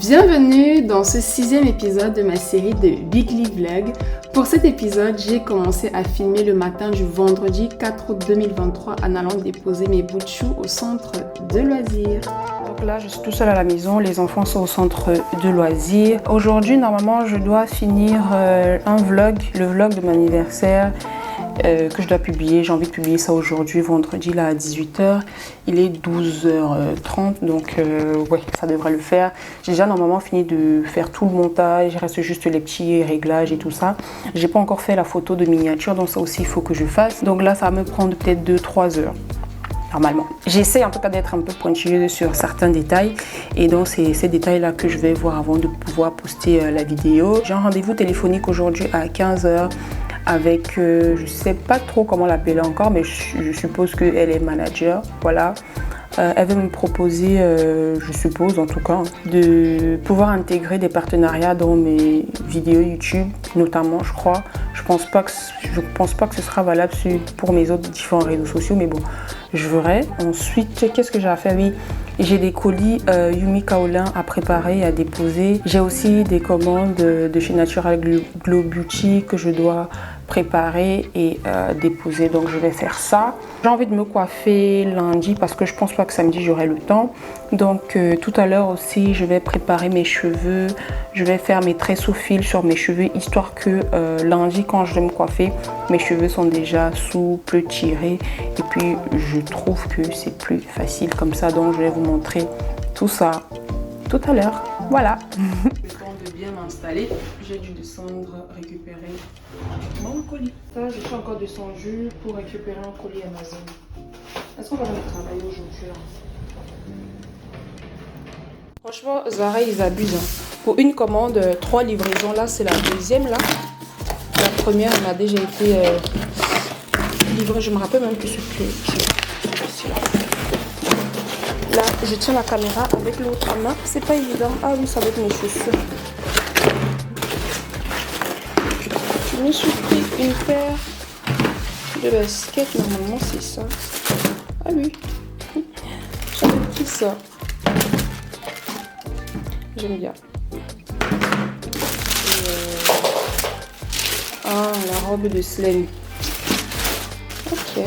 Bienvenue dans ce 6e épisode de ma série de Weekly Vlog. Pour cet épisode, j'ai commencé à filmer le matin du vendredi 4 août 2023 en allant déposer mes bouts de choux au centre de loisirs. Donc là, je suis tout seul à la maison, les enfants sont au centre de loisirs. Aujourd'hui, normalement, je dois finir un vlog, le vlog de mon anniversaire. Que je dois publier. J'ai envie de publier ça aujourd'hui, vendredi là à 18h. Il est 12h30, donc ouais, ça devrait le faire. J'ai déjà normalement fini de faire tout le montage, il reste juste les petits réglages et tout ça. J'ai pas encore fait la photo de miniature, donc ça aussi il faut que je fasse. Donc là, ça va me prendre peut-être 2-3 heures. Normalement. J'essaie en tout cas d'être un peu pointilleuse sur certains détails et donc c'est ces détails-là que je vais voir avant de pouvoir poster la vidéo. J'ai un rendez-vous téléphonique aujourd'hui à 15h avec, je sais pas trop comment l'appeler encore, mais je suppose qu'elle est manager, voilà. Elle veut me proposer, je suppose en tout cas, de pouvoir intégrer des partenariats dans mes vidéos YouTube, notamment, je crois. Je pense pas que ce sera valable pour mes autres différents réseaux sociaux, mais bon, je verrai. Ensuite, qu'est-ce que j'ai à faire? Oui, j'ai des colis Yumi Kaolin à préparer et à déposer. J'ai aussi des commandes de chez Natural Glow Beauty que je dois préparer et déposer, donc je vais faire ça. J'ai envie de me coiffer lundi parce que je pense pas que samedi j'aurai le temps, donc tout à l'heure aussi je vais préparer mes cheveux, je vais faire mes tresses au fil sur mes cheveux histoire que lundi quand je vais me coiffer mes cheveux sont déjà souples, tirés, et puis je trouve que c'est plus facile comme ça, donc je vais vous montrer tout ça tout à l'heure. Voilà. Le temps de bien m'installer, j'ai dû descendre récupérer mon colis. Ça, je suis encore descendue pour récupérer un colis Amazon. Est-ce qu'on va aller travailler aujourd'hui? Franchement, Zara, ils abusent. Pour une commande, 3 livraisons. Là, c'est la deuxième. Là, la première m'a déjà été livrée. Je me rappelle même que c'est celui-là. Là, je tiens la caméra avec l'autre main. C'est pas évident. Ah oui, ça va être mes chaussures. Je me suis pris une paire de baskets. Normalement, c'est ça. Ah oui. J'avais pris ça. J'aime bien. Ah, la robe de Slane. Ok.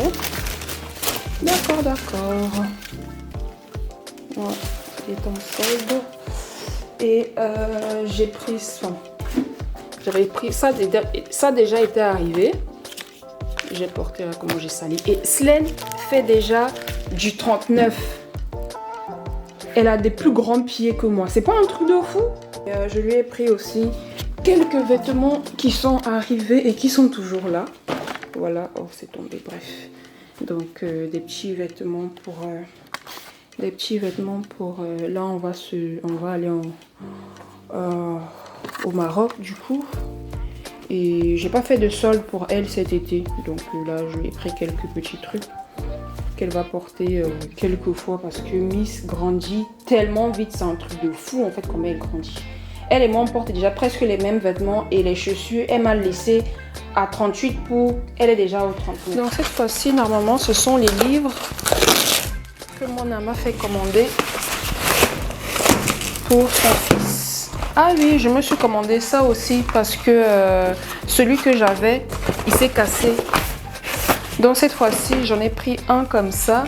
D'accord, d'accord. Ouais, il est en solde. Et j'ai pris ça. J'avais pris ça, ça déjà était arrivé. J'ai porté là comment j'ai sali. Et Slane fait déjà du 39. Elle a des plus grands pieds que moi. C'est pas un truc de fou. Et, je lui ai pris aussi quelques vêtements qui sont arrivés et qui sont toujours là. Voilà. Oh, c'est tombé. Bref. Donc des petits vêtements pour. Là, on va aller au Maroc du coup. Et j'ai pas fait de solde pour elle cet été. Donc là, je lui ai pris quelques petits trucs qu'elle va porter quelques fois parce que Miss grandit tellement vite. C'est un truc de fou en fait comment elle grandit. Elle et moi, on porte déjà presque les mêmes vêtements et les chaussures. Elle m'a laissé à 38 pour. Elle est déjà au 39. Donc cette fois-ci, normalement, ce sont les livres que mon amie m'a fait commander pour son fils. Ah oui, je me suis commandé ça aussi parce que celui que j'avais, il s'est cassé. Donc cette fois-ci, j'en ai pris un comme ça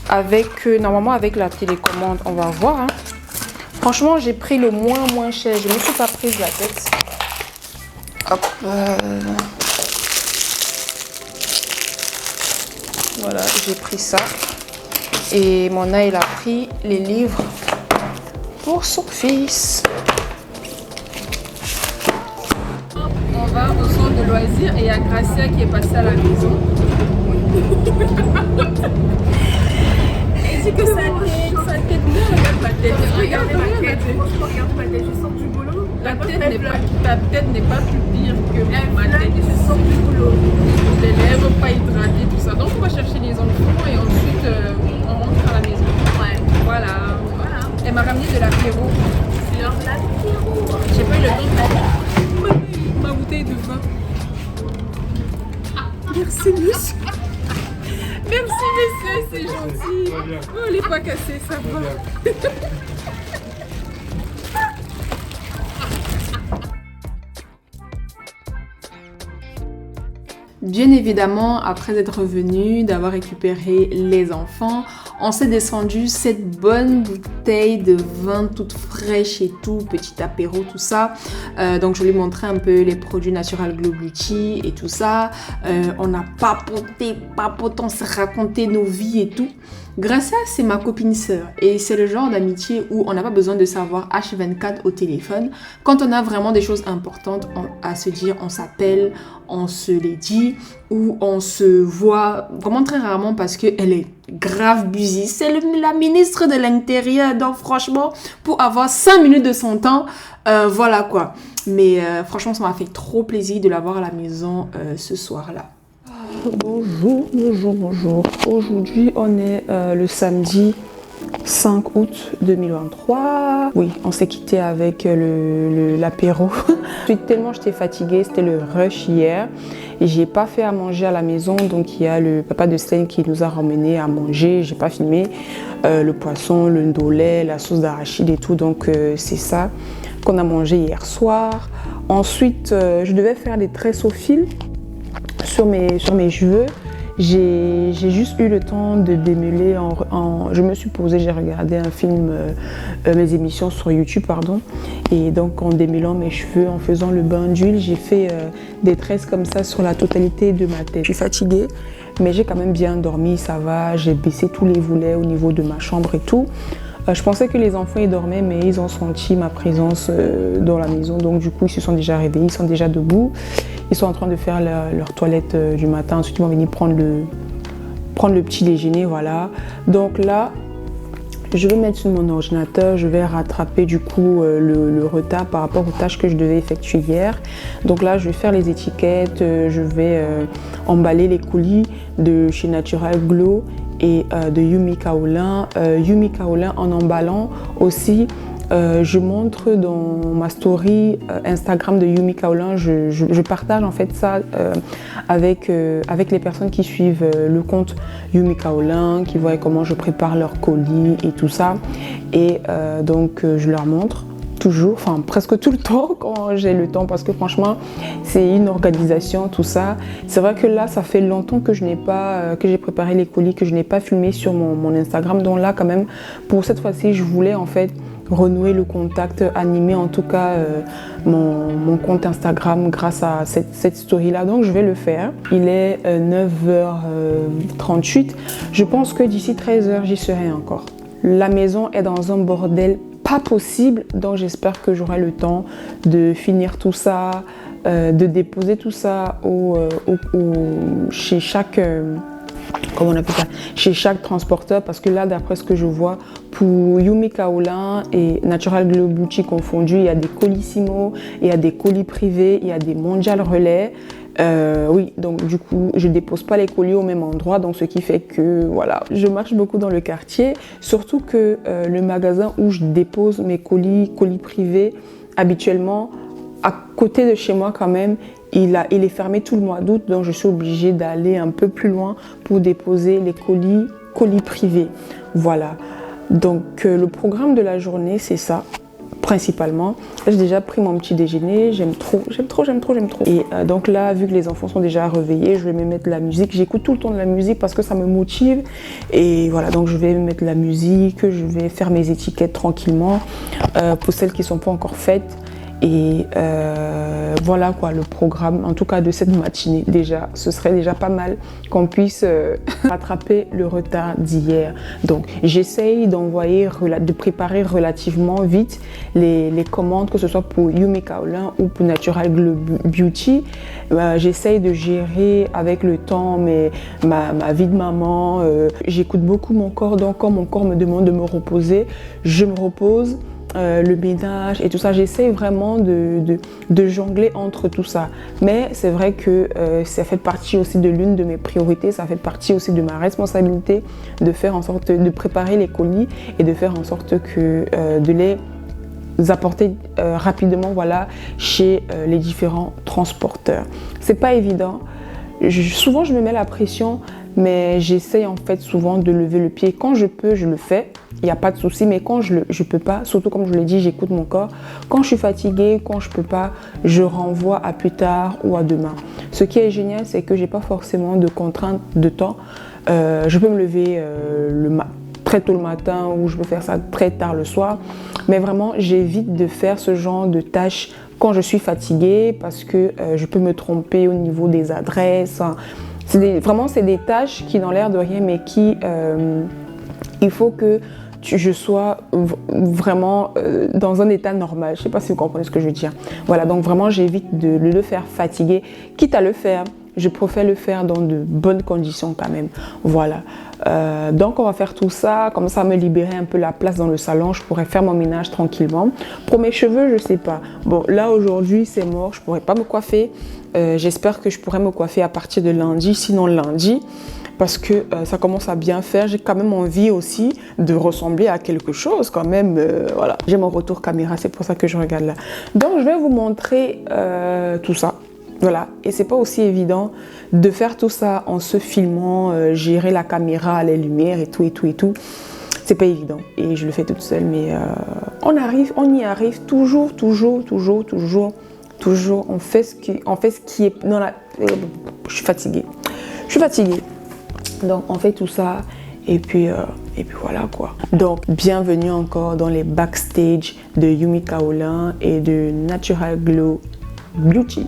avec normalement avec la télécommande. On va voir. Hein. Franchement, j'ai pris le moins cher. Je ne me suis pas prise la tête. Hop. Voilà, j'ai pris ça. Et Mona, il a pris les livres pour son fils. On va au centre de loisirs et il y a Gracia qui est passée à la maison. Et dit que sa tête, regarde ma tête. Regardez ma tête. Regarde ma tête, je sors du boulot. Ta tête n'est pas plus pire que ma tête. Je sors du boulot. Les lèvres pas hydratées, tout ça. Donc on va chercher les enfants et ensuite on rentre à la maison. Ouais. Voilà. Elle m'a ramené de l'apéro. C'est l'heure de l'apéro. J'ai pas eu le temps de ma bouteille de vin. Merci monsieur. Merci monsieur, c'est gentil. Oh, les pas cassés, ça va. Bien évidemment, après être revenu, d'avoir récupéré les enfants, on s'est descendu cette bonne bouteille de vin toute fraîche et tout, petit apéro, tout ça. Donc je lui ai montré un peu les produits Natural Glow Beauty et tout ça. On a papoté, on s'est raconté nos vies et tout. Gracia, c'est ma copine sœur et c'est le genre d'amitié où on n'a pas besoin de savoir H24 au téléphone. Quand on a vraiment des choses importantes à se dire, on s'appelle, on se les dit ou on se voit vraiment très rarement parce qu'elle est grave busy. C'est la ministre de l'Intérieur, donc franchement, pour avoir 5 minutes de son temps, voilà quoi. Mais franchement, ça m'a fait trop plaisir de l'avoir à la maison ce soir-là. Bonjour. Aujourd'hui, on est le samedi 5 août 2023. Oui, on s'est quitté avec l'apéro. Tellement j'étais fatiguée, c'était le rush hier. Et j'ai pas fait à manger à la maison, donc il y a le papa de Stein qui nous a ramené à manger. J'ai pas filmé le poisson, le ndolé, la sauce d'arachide et tout. Donc c'est ça qu'on a mangé hier soir. Ensuite, je devais faire des tresses au fil sur mes cheveux. J'ai juste eu le temps de démêler. Je me suis posée, j'ai regardé un film, mes émissions sur YouTube, pardon. Et donc en démêlant mes cheveux, en faisant le bain d'huile, j'ai fait des tresses comme ça sur la totalité de ma tête. Je suis fatiguée, mais j'ai quand même bien dormi, ça va. J'ai baissé tous les volets au niveau de ma chambre et tout. Je pensais que les enfants ils dormaient, mais ils ont senti ma présence dans la maison. Donc du coup, ils se sont déjà réveillés, ils sont déjà debout. Ils sont en train de faire leur toilette du matin. Ensuite, ils vont venir prendre le petit déjeuner, voilà. Donc là, je vais mettre sur mon ordinateur, je vais rattraper du coup le retard par rapport aux tâches que je devais effectuer hier. Donc là, je vais faire les étiquettes, je vais emballer les colis de chez Natural Glow et de Yumi Kaolin. Yumi Kaolin, en emballant aussi, je montre dans ma story Instagram de Yumi Kaolin, je partage en fait ça avec les personnes qui suivent le compte Yumi Kaolin, qui voient comment je prépare leurs colis et tout ça. Et donc je leur montre toujours, enfin presque tout le temps quand j'ai le temps, parce que franchement c'est une organisation tout ça. C'est vrai que là ça fait longtemps que je n'ai pas que j'ai préparé les colis, que je n'ai pas filmé sur mon Instagram. Donc là quand même pour cette fois-ci je voulais en fait renouer le contact, animer en tout cas mon compte Instagram grâce à cette story là. Donc je vais le faire. Il est 9h38. Je pense que d'ici 13h j'y serai encore. La maison est dans un bordel pas possible, donc j'espère que j'aurai le temps de finir tout ça, de déposer tout ça chez chaque comment on appelle ça, chez chaque transporteur, parce que là d'après ce que je vois pour Yumi Kaolin et Natural Glow Beauty confondus, il y a des Colissimo, il y a des colis privés, il y a des Mondial Relais. Oui, donc du coup, je dépose pas les colis au même endroit, donc ce qui fait que voilà, je marche beaucoup dans le quartier, surtout que le magasin où je dépose mes colis privés, habituellement, à côté de chez moi quand même, il est fermé tout le mois d'août, donc je suis obligée d'aller un peu plus loin pour déposer les colis privés. Voilà, donc le programme de la journée, c'est ça. Principalement, j'ai déjà pris mon petit déjeuner, j'aime trop. Et donc là, vu que les enfants sont déjà réveillés, je vais me mettre de la musique. J'écoute tout le temps de la musique parce que ça me motive. Et voilà, donc je vais me mettre de la musique, je vais faire mes étiquettes tranquillement pour celles qui ne sont pas encore faites. Et voilà quoi, le programme, en tout cas de cette matinée déjà, ce serait déjà pas mal qu'on puisse rattraper le retard d'hier. Donc j'essaye de préparer relativement vite les commandes, que ce soit pour Yumi Kaolin ou pour Natural Glow Beauty. J'essaye de gérer avec le temps ma vie de maman. J'écoute beaucoup mon corps, donc quand mon corps me demande de me reposer, je me repose. Le ménage et tout ça, j'essaie vraiment de jongler entre tout ça, mais c'est vrai que ça fait partie aussi de l'une de mes priorités, ça fait partie aussi de ma responsabilité de faire en sorte de préparer les colis et de faire en sorte que de les apporter rapidement, voilà, chez les différents transporteurs. C'est pas évident. Souvent je me mets la pression, mais j'essaye en fait souvent de lever le pied. Quand je peux, je le fais, il n'y a pas de souci, mais quand je peux pas, surtout comme je l'ai dit, j'écoute mon corps. Quand je suis fatiguée, quand je peux pas, je renvoie à plus tard ou à demain. Ce qui est génial, c'est que j'ai pas forcément de contraintes de temps. Je peux me lever très tôt le matin ou je peux faire ça très tard le soir, mais vraiment j'évite de faire ce genre de tâches quand je suis fatiguée parce que je peux me tromper au niveau des adresses. Vraiment, c'est des tâches qui n'ont l'air de rien, mais il faut que je sois vraiment dans un état normal. Je ne sais pas si vous comprenez ce que je veux dire. Voilà, donc vraiment, j'évite de le faire fatiguer. Quitte à le faire, je préfère le faire dans de bonnes conditions quand même. Voilà. Donc, on va faire tout ça. Comme ça, me libérer un peu la place dans le salon. Je pourrais faire mon ménage tranquillement. Pour mes cheveux, je ne sais pas. Bon, là, aujourd'hui, c'est mort. Je ne pourrais pas me coiffer. J'espère que je pourrai me coiffer à partir de lundi. Sinon, lundi. Parce que ça commence à bien faire. J'ai quand même envie aussi de ressembler à quelque chose quand même. Voilà. J'ai mon retour caméra, c'est pour ça que je regarde là. Donc, je vais vous montrer tout ça. Voilà. Et c'est pas aussi évident de faire tout ça en se filmant, gérer la caméra, les lumières et tout et tout et tout. C'est pas évident. Et je le fais toute seule. Mais on y arrive toujours. On fait ce qui est dans la... Je suis fatiguée. Donc on fait tout ça et puis voilà quoi. Donc bienvenue encore dans les backstage de Yumi Kaolin et de Natural Glow Beauty.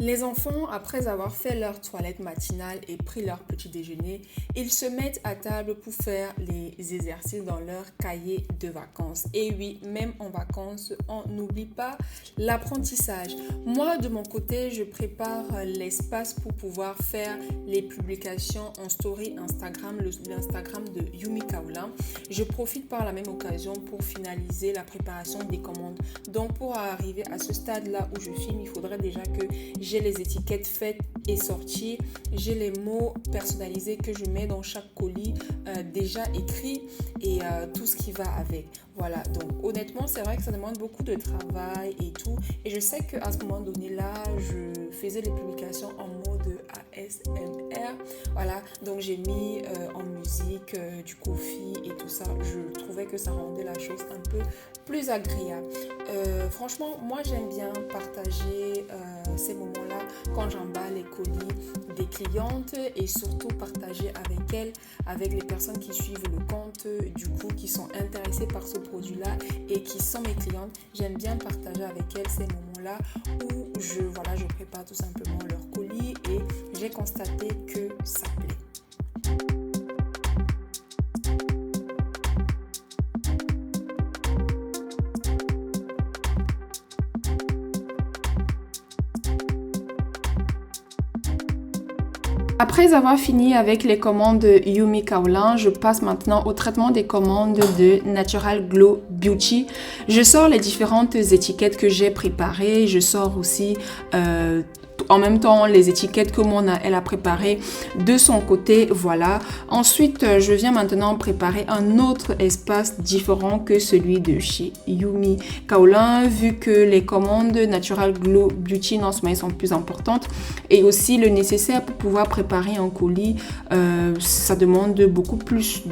Les enfants, après avoir fait leur toilette matinale et pris leur petit déjeuner, ils se mettent à table pour faire les exercices dans leur cahier de vacances. Et oui, même en vacances, on n'oublie pas l'apprentissage. Moi, de mon côté, je prépare l'espace pour pouvoir faire les publications en story Instagram, l'Instagram de Yumi Kaolin. Je profite par la même occasion pour finaliser la préparation des commandes. Donc, pour arriver à ce stade-là où je filme, il faudrait déjà que j'ai les étiquettes faites et sorties, j'ai les mots personnalisés que je mets dans chaque colis déjà écrits et tout ce qui va avec. Voilà, donc honnêtement, c'est vrai que ça demande beaucoup de travail et tout. Et je sais qu'à ce moment donné-là, je faisais les publications en mode ASMR. Voilà, donc j'ai mis en musique du Ko-fi et tout ça. Je trouvais que ça rendait la chose un peu plus agréable. Franchement, moi j'aime bien partager ces moments-là quand j'emballe les colis des clientes et surtout partager avec elles, avec les personnes qui suivent le compte, du coup qui sont intéressées par ce produit-là et qui sont mes clientes. J'aime bien partager avec elles ces moments-là où je prépare tout simplement leur colis et j'ai constaté que ça plaît. Après avoir fini avec les commandes de Yumi Kaolin, je passe maintenant au traitement des commandes de Natural Glow Beauty. Je sors les différentes étiquettes que j'ai préparées. Je sors aussi en même temps les étiquettes que elle a préparées de son côté. Voilà. Ensuite, je viens maintenant préparer un autre espace différent que celui de chez Yumi Kaolin, vu que les commandes Natural Glow Beauty en ce moment sont plus importantes et aussi le nécessaire pour pouvoir préparer un colis, ça demande beaucoup plus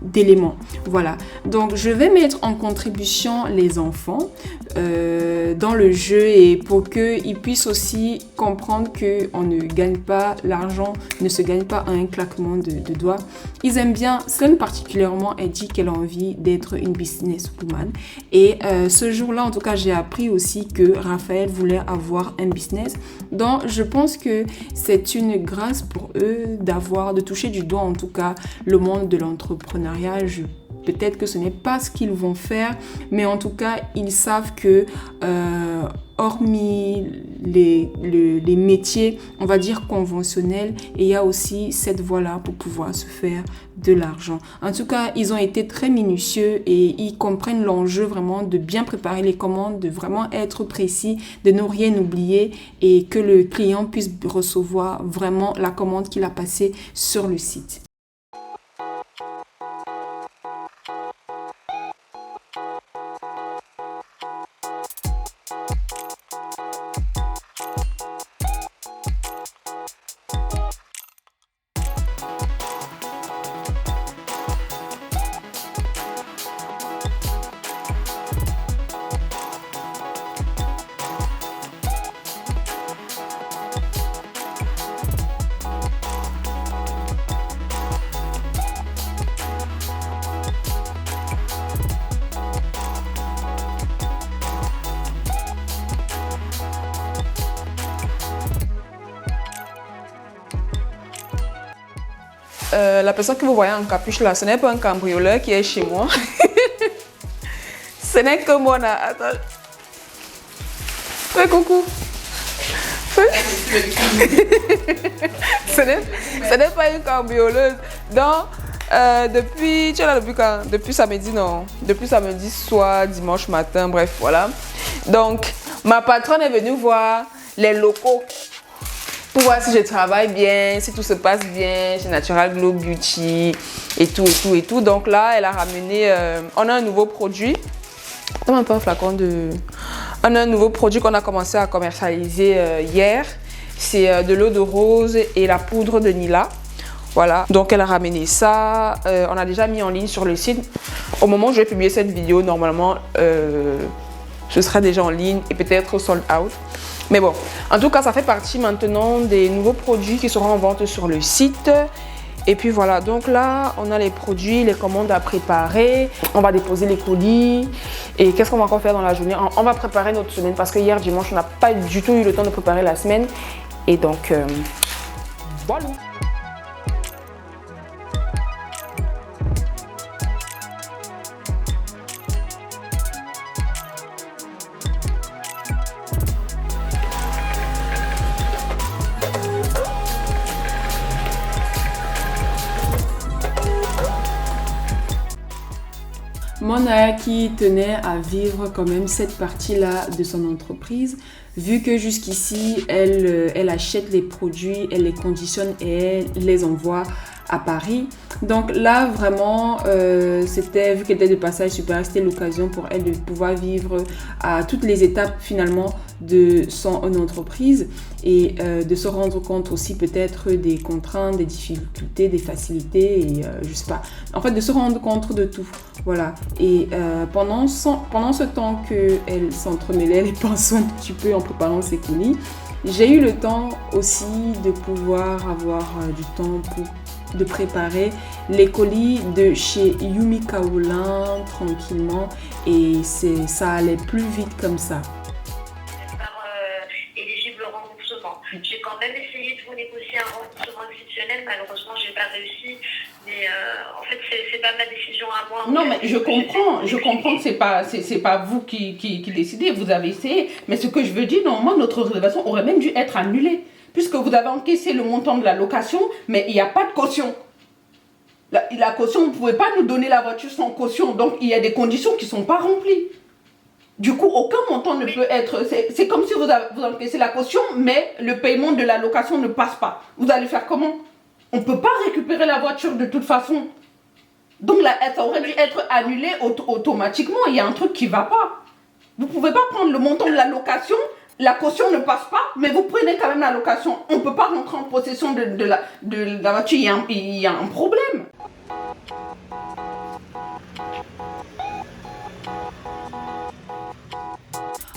d'éléments. Voilà. Donc, je vais mettre en contribution les enfants dans le jeu et pour qu'ils puissent aussi comprendre qu'on ne gagne pas, l'argent ne se gagne pas à un claquement de doigts. Ils aiment bien, Sun particulièrement, elle dit qu'elle a envie d'être une businesswoman. Et ce jour-là, en tout cas, j'ai appris aussi que Raphaël voulait avoir un business. Donc, je pense que c'est une grâce pour eux de toucher du doigt, en tout cas, le monde de l'entrepreneuriat. Peut-être que ce n'est pas ce qu'ils vont faire, mais en tout cas, ils savent que hormis les métiers, on va dire conventionnels, il y a aussi cette voie-là pour pouvoir se faire de l'argent. En tout cas, ils ont été très minutieux et ils comprennent l'enjeu vraiment de bien préparer les commandes, de vraiment être précis, de ne rien oublier et que le client puisse recevoir vraiment la commande qu'il a passée sur le site. la personne que vous voyez en capuche là, ce n'est pas un cambrioleur qui est chez moi. Ce n'est que moi là. Attends. Fais coucou. Ce n'est pas une cambrioleuse. Donc, depuis, tu es là depuis quand? Depuis samedi, non. Depuis samedi soir, dimanche matin, bref, voilà. Donc, ma patronne est venue voir les locaux pour voir si je travaille bien, si tout se passe bien chez Natural Glow Beauty et tout. Donc là, elle a ramené, on a un nouveau produit. On a un peu un flacon de... On a un nouveau produit qu'on a commencé à commercialiser hier. C'est de l'eau de rose et la poudre de Nila. Voilà, donc elle a ramené ça. On a déjà mis en ligne sur le site. Au moment où je vais publier cette vidéo, normalement, ce sera déjà en ligne et peut-être sold out. Mais bon, en tout cas, ça fait partie maintenant des nouveaux produits qui seront en vente sur le site. Et puis voilà, donc là, on a les produits, les commandes à préparer. On va déposer les colis. Et qu'est-ce qu'on va encore faire dans la journée? On va préparer notre semaine parce que hier dimanche, on n'a pas du tout eu le temps de préparer la semaine. Et donc, voilà. Mona qui tenait à vivre quand même cette partie-là de son entreprise, vu que jusqu'ici, elle achète les produits, elle les conditionne et elle les envoie à Paris. Donc là, vraiment, c'était, vu qu'elle était de passage super, c'était l'occasion pour elle de pouvoir vivre à toutes les étapes finalement de son entreprise et de se rendre compte aussi peut-être des contraintes, des difficultés, des facilités et je sais pas. En fait, de se rendre compte de tout. Voilà. Et pendant ce temps qu'elle s'entremêlait les pinceaux un petit peu en préparant ses colis, j'ai eu le temps aussi de pouvoir avoir du temps de préparer les colis de chez Yumi Kaolin tranquillement et ça allait plus vite comme ça. Éligible au remboursement. J'ai quand même essayé de vous négocier un remboursement exceptionnel, malheureusement j'ai pas réussi, mais en fait c'est pas ma décision à moi. Non mais je comprends que c'est pas vous qui décidez, vous avez essayé, mais ce que je veux dire, normalement notre réservation aurait même dû être annulée, puisque vous avez encaissé le montant de la location, mais il n'y a pas de caution. La caution, vous ne pouvez pas nous donner la voiture sans caution, donc il y a des conditions qui ne sont pas remplies. Du coup, aucun montant ne peut être... C'est comme si vous encaissez la caution, mais le paiement de la location ne passe pas. Vous allez faire comment? On ne peut pas récupérer la voiture de toute façon. Donc là, ça aurait dû être annulé automatiquement. Il y a un truc qui ne va pas. Vous ne pouvez pas prendre le montant de la location, la caution ne passe pas, mais vous prenez quand même la location. On ne peut pas rentrer en possession de la voiture. Il y a un problème.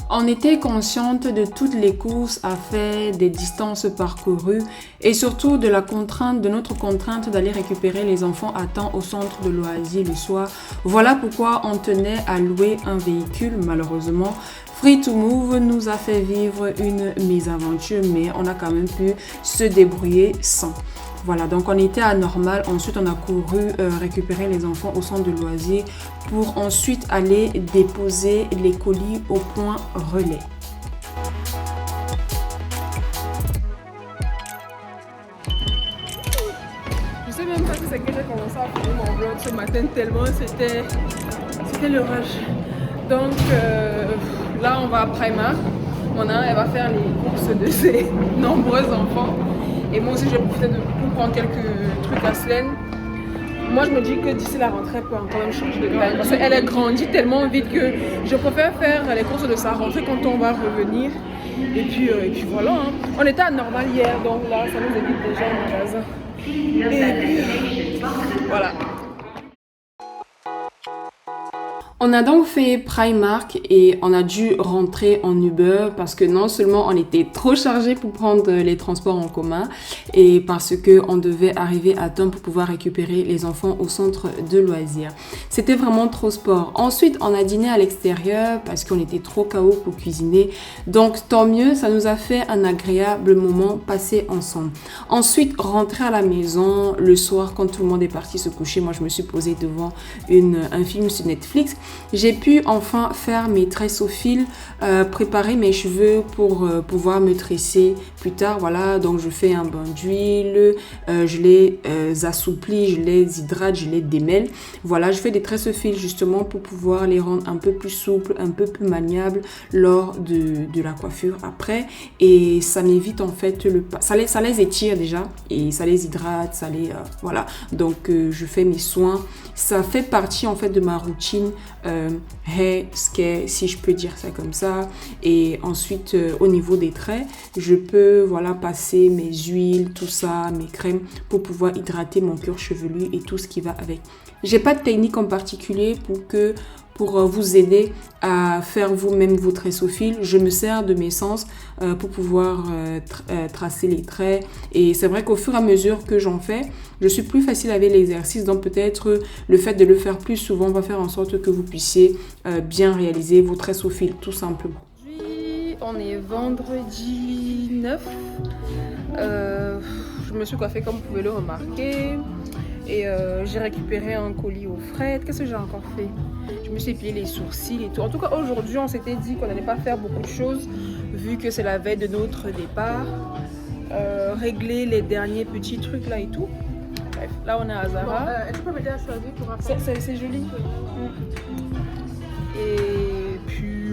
On était consciente de toutes les courses à faire, des distances parcourues et surtout de notre contrainte d'aller récupérer les enfants à temps au centre de loisirs le soir. Voilà pourquoi on tenait à louer un véhicule. Malheureusement, Free to Move nous a fait vivre une mésaventure, mais on a quand même pu se débrouiller sans. Voilà, donc on était à Normal. Ensuite, on a couru récupérer les enfants au centre de loisirs pour ensuite aller déposer les colis au point relais. Je sais même pas que c'est que j'ai commencé à filmer mon vlog ce matin tellement c'était le rush. Donc là, on va à Primark. Elle va faire les courses de ses nombreux enfants. Et moi aussi, je vais profiter pour prendre quelques trucs à Selene. Moi, je me dis que d'ici la rentrée, elle peut encore même changer de grande. Parce qu'elle a grandi tellement vite que je préfère faire les courses de sa rentrée quand on va revenir. Et puis voilà. Hein. On était à Normal hier, donc là, ça nous évite déjà au magasin. Et puis, voilà. On a donc fait Primark et on a dû rentrer en Uber parce que non seulement on était trop chargé pour prendre les transports en commun et parce que on devait arriver à temps pour pouvoir récupérer les enfants au centre de loisirs. C'était vraiment trop sport. Ensuite, on a dîné à l'extérieur parce qu'on était trop KO pour cuisiner. Donc tant mieux, ça nous a fait un agréable moment passé ensemble. Ensuite, rentrer à la maison le soir quand tout le monde est parti se coucher. Moi, je me suis posée devant un film sur Netflix. J'ai pu enfin faire mes tresses au fil, préparer mes cheveux pour pouvoir me tresser plus tard. Voilà, donc je fais un bain d'huile, je les assouplis, je les hydrate, je les démêle. Voilà, je fais des tresses au fil justement pour pouvoir les rendre un peu plus souples, un peu plus maniables lors de la coiffure après. Et ça m'évite en fait ça les étire déjà et ça les hydrate, ça les voilà. Donc je fais mes soins. Ça fait partie en fait de ma routine hair care, si je peux dire ça comme ça. Et ensuite au niveau des traits, je peux voilà passer mes huiles, tout ça, mes crèmes pour pouvoir hydrater mon cuir chevelu et tout ce qui va avec. J'ai pas de technique en particulier pour vous aider à faire vous-même vos tresses au fil. Je me sers de mes sens pour pouvoir tracer les traits. Et c'est vrai qu'au fur et à mesure que j'en fais, je suis plus facile avec l'exercice. Donc peut-être le fait de le faire plus souvent va faire en sorte que vous puissiez bien réaliser vos tresses au fil, tout simplement. Aujourd'hui, on est vendredi 9. Je me suis coiffée comme vous pouvez le remarquer. Et j'ai récupéré un colis au fret. Qu'est-ce que j'ai encore fait? Je me suis épilé les sourcils et tout. En tout cas, aujourd'hui, on s'était dit qu'on n'allait pas faire beaucoup de choses vu que c'est la veille de notre départ. Régler les derniers petits trucs là et tout. Bref, là on est à Zara. Bon, est-ce que tu peux m'aider à choisir pour après? C'est joli. Et puis,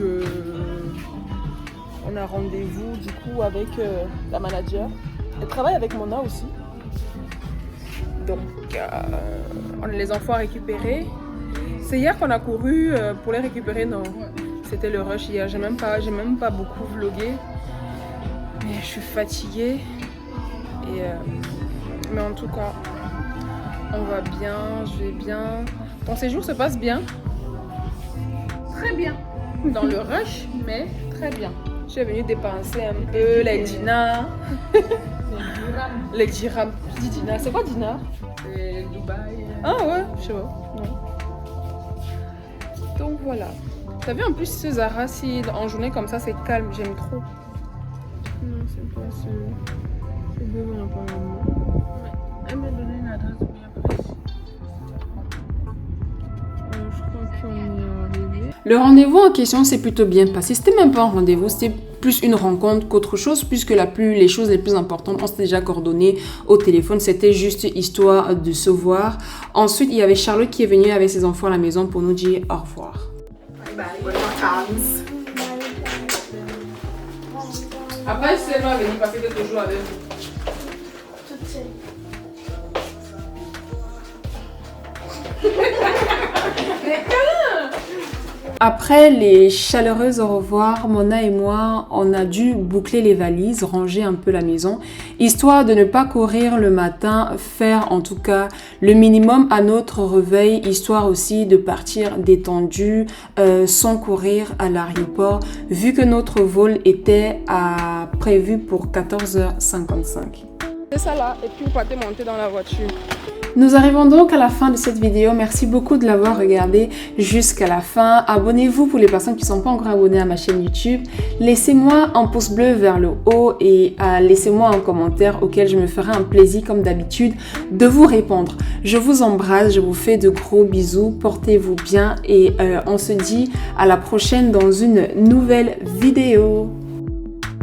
on a rendez-vous du coup avec la manager. Elle travaille avec Mona aussi. Donc, on a les enfants à récupérer. C'est hier qu'on a couru pour les récupérer, non? C'était le rush hier. J'ai même pas beaucoup vlogué. Mais je suis fatiguée. Mais en tout cas, on va bien, je vais bien. Ton séjour se passe bien? Très bien. Dans le rush, mais très bien. Je suis venue dépenser un peu les dinars. Les dirhams. Je dis dinars. C'est quoi dinar? C'est Dubaï. Ah ouais, je sais pas. Non. Donc voilà. T'as vu en plus ce Zara, si en journée comme ça c'est calme, j'aime trop. Non, c'est pas ce. C'est devant apparemment. Elle m'a donné une adresse bien précise. Je crois qu'on y est arrivé. Le rendez-vous en question s'est plutôt bien passé. C'était même pas un rendez-vous, c'était plus une rencontre qu'autre chose, puisque les choses les plus importantes, on s'était déjà coordonné au téléphone. C'était juste histoire de se voir. Ensuite, il y avait Charlotte qui est venue avec ses enfants à la maison pour nous dire au revoir. Bye bye. Bonne vacances. Après, c'est moi venir passer quelques jours avec vous. Toute seule. Après les chaleureuses au revoir, Mona et moi, on a dû boucler les valises, ranger un peu la maison, histoire de ne pas courir le matin, faire en tout cas le minimum à notre réveil, histoire aussi de partir détendu, sans courir à l'aéroport, vu que notre vol était prévu pour 14h55. C'est ça là, et puis vous partez monter dans la voiture. Nous arrivons donc à la fin de cette vidéo. Merci beaucoup de l'avoir regardée jusqu'à la fin. Abonnez-vous pour les personnes qui ne sont pas encore abonnées à ma chaîne YouTube. Laissez-moi un pouce bleu vers le haut et laissez-moi un commentaire auquel je me ferai un plaisir comme d'habitude de vous répondre. Je vous embrasse, je vous fais de gros bisous. Portez-vous bien et on se dit à la prochaine dans une nouvelle vidéo.